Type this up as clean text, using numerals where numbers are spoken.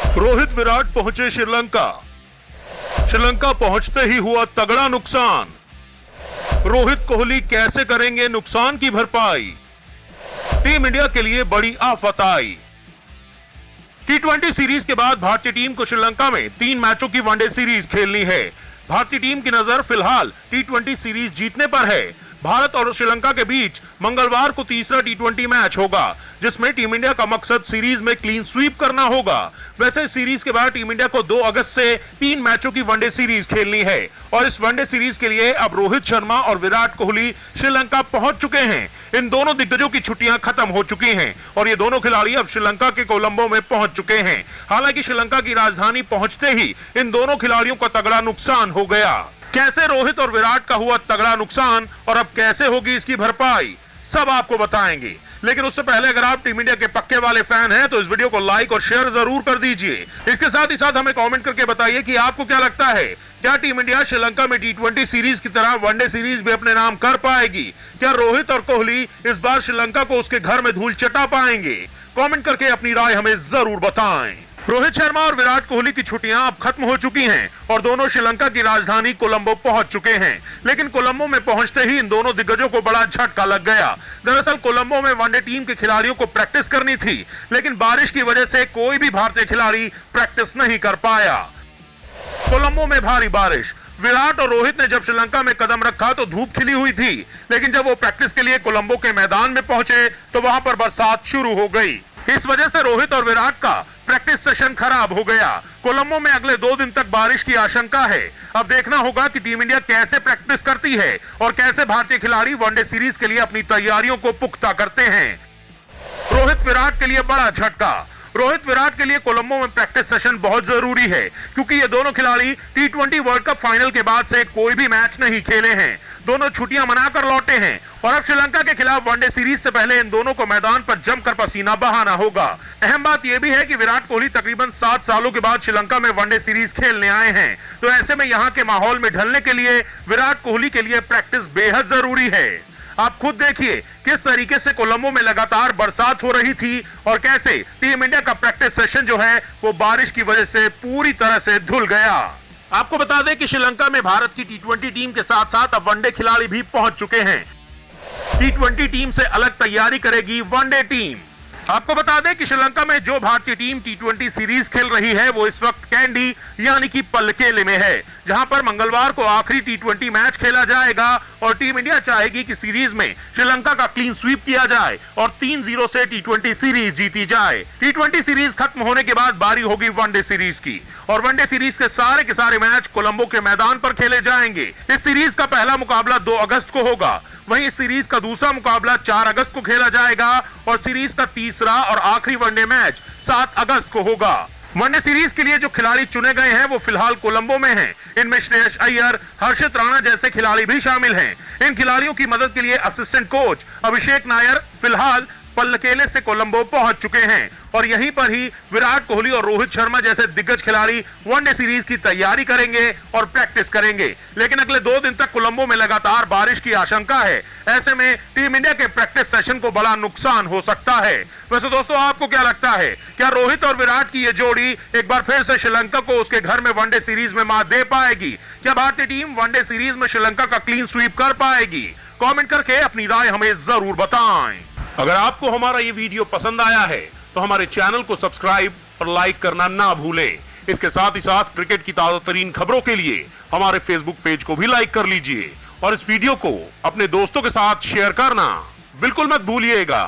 रोहित विराट पहुंचे श्रीलंका। श्रीलंका पहुंचते ही हुआ तगड़ा नुकसान। रोहित कोहली कैसे करेंगे नुकसान की भरपाई? टीम इंडिया के लिए बड़ी आफत आई। टी20 सीरीज के बाद भारतीय टीम को श्रीलंका में 3 मैचों की वनडे सीरीज खेलनी है। भारतीय टीम की नजर फिलहाल टी20 सीरीज जीतने पर है। भारत और श्रीलंका के बीच मंगलवार को तीसरा टी20 मैच होगा, जिसमें टीम इंडिया का मकसद सीरीज में क्लीन स्वीप करना होगा। वैसे सीरीज के बाद टीम इंडिया को 2 अगस्त से 3 मैचों की वनडे सीरीज खेलनी है और इस वनडे सीरीज के लिए अब रोहित शर्मा और विराट कोहली श्रीलंका पहुंच चुके हैं। इन दोनों दिग्गजों की छुट्टियां खत्म हो चुकी हैं और ये दोनों खिलाड़ी अब श्रीलंका के कोलंबो में पहुंच चुके हैं। हालांकि श्रीलंका की राजधानी पहुंचते ही इन दोनों खिलाड़ियों का तगड़ा नुकसान हो गया। कैसे रोहित और विराट का हुआ तगड़ा नुकसान और अब कैसे होगी इसकी भरपाई, सब आपको बताएंगे। लेकिन उससे पहले अगर आप टीम इंडिया के पक्के वाले फैन हैं तो इस वीडियो को लाइक और शेयर जरूर कर दीजिए। इसके साथ ही साथ हमें कमेंट करके बताइए कि आपको क्या लगता है, क्या टीम इंडिया श्रीलंका में टी20 सीरीज की तरह वनडे सीरीज भी अपने नाम कर पाएगी? क्या रोहित और कोहली इस बार श्रीलंका को उसके घर में धूल चटा पाएंगे? कमेंट करके अपनी राय हमें जरूर बताएं। रोहित शर्मा और विराट कोहली की छुट्टियां अब खत्म हो चुकी हैं और दोनों श्रीलंका की राजधानी कोलंबो पहुंच चुके हैं। लेकिन कोलंबो में पहुंचते ही इन दोनों दिग्गजों को बड़ा झटका लग गया। दरअसल कोलंबो में वनडे टीम के खिलाड़ियों को प्रैक्टिस करनी थी, लेकिन बारिश की वजह से कोई भी भारतीय खिलाड़ी प्रैक्टिस नहीं कर पाया। कोलंबो में भारी बारिश। विराट और रोहित ने जब श्रीलंका में कदम रखा तो धूप खिली हुई थी, लेकिन जब वो प्रैक्टिस के लिए कोलंबो के मैदान में पहुंचे तो वहां पर बरसात शुरू हो गई। इस वजह से रोहित और विराट का प्रैक्टिस सेशन खराब हो गया। कोलंबो में अगले 2 दिन तक बारिश की आशंका है। अब देखना होगा कि टीम इंडिया कैसे प्रैक्टिस करती है और कैसे भारतीय खिलाड़ी वनडे सीरीज के लिए अपनी तैयारियों को पुख्ता करते हैं। रोहित विराट के लिए बड़ा झटका। रोहित विराट के लिए कोलंबो में प्रैक्टिस सेशन बहुत जरूरी है, क्योंकि ये दोनों खिलाड़ी टी20 वर्ल्ड कप फाइनल के बाद से कोई भी मैच नहीं खेले हैं। दोनों छुट्टियां मनाकर लौटे हैं और अब श्रीलंका के खिलाफ वनडे सीरीज से पहले इन दोनों को मैदान पर जमकर पसीना बहाना होगा। अहम बात यह भी है कि विराट कोहली तकरीबन 7 सालों के बाद श्रीलंका में वनडे सीरीज खेलने आए हैं, तो ऐसे में यहाँ के माहौल में ढलने के लिए विराट कोहली के लिए प्रैक्टिस बेहद जरूरी है। आप खुद देखिए किस तरीके से कोलंबो में लगातार बरसात हो रही थी और कैसे टीम इंडिया का प्रैक्टिस सेशन जो है वो बारिश की वजह से पूरी तरह से धुल गया। आपको बता दें कि श्रीलंका में भारत की टी20 टीम के साथ साथ अब वनडे खिलाड़ी भी पहुंच चुके हैं। टी20 टीम से अलग तैयारी करेगी वनडे टीम। आपको बता दें कि श्रीलंका में जो भारतीय टीम टी20 सीरीज खेल रही है वो इस वक्त कैंडी यानी कि पलकेले में है, जहां पर मंगलवार को आखिरी टी20 मैच खेला जाएगा और टीम इंडिया चाहेगी कि सीरीज में श्रीलंका का क्लीन स्वीप किया जाए और 3-0 से टी20 सीरीज जीती जाए। टी20 सीरीज खत्म होने के बाद बारी होगी वनडे सीरीज की और वनडे सीरीज के सारे मैच कोलंबो के मैदान पर खेले जाएंगे। इस सीरीज का पहला मुकाबला 2 अगस्त को होगा। वहीं इस सीरीज का दूसरा मुकाबला 4 अगस्त को खेला जाएगा और सीरीज का तीसरा और आखिरी वनडे मैच 7 अगस्त को होगा। वनडे सीरीज के लिए जो खिलाड़ी चुने गए हैं वो फिलहाल कोलंबो में हैं। इनमें श्रेयस अय्यर, हर्षित राणा जैसे खिलाड़ी भी शामिल हैं। इन खिलाड़ियों की मदद के लिए असिस्टेंट कोच अभिषेक नायर फिलहाल पलकेले से कोलंबो पहुंच चुके हैं और यहीं पर ही विराट कोहली और रोहित शर्मा जैसे दिग्गज खिलाड़ी वनडे सीरीज की तैयारी करेंगे और प्रैक्टिस करेंगे। लेकिन अगले 2 दिन तक कोलंबो में लगातार बारिश की आशंका है। ऐसे में टीम इंडिया के प्रैक्टिस सेशन को बड़ा नुकसान हो सकता है। वैसे दोस्तों, आपको क्या लगता है, क्या रोहित और विराट की ये जोड़ी एक बार फिर से श्रीलंका को उसके घर में वनडे सीरीज में मात दे पाएगी? क्या भारतीय टीम वनडे सीरीज में श्रीलंका का क्लीन स्वीप कर पाएगी? कमेंट करके अपनी राय हमें जरूर बताएं। अगर आपको हमारा ये वीडियो पसंद आया है तो हमारे चैनल को सब्सक्राइब और लाइक करना ना भूलें। इसके साथ ही साथ क्रिकेट की ताजा तरीन खबरों के लिए हमारे फेसबुक पेज को भी लाइक कर लीजिए और इस वीडियो को अपने दोस्तों के साथ शेयर करना बिल्कुल मत भूलिएगा।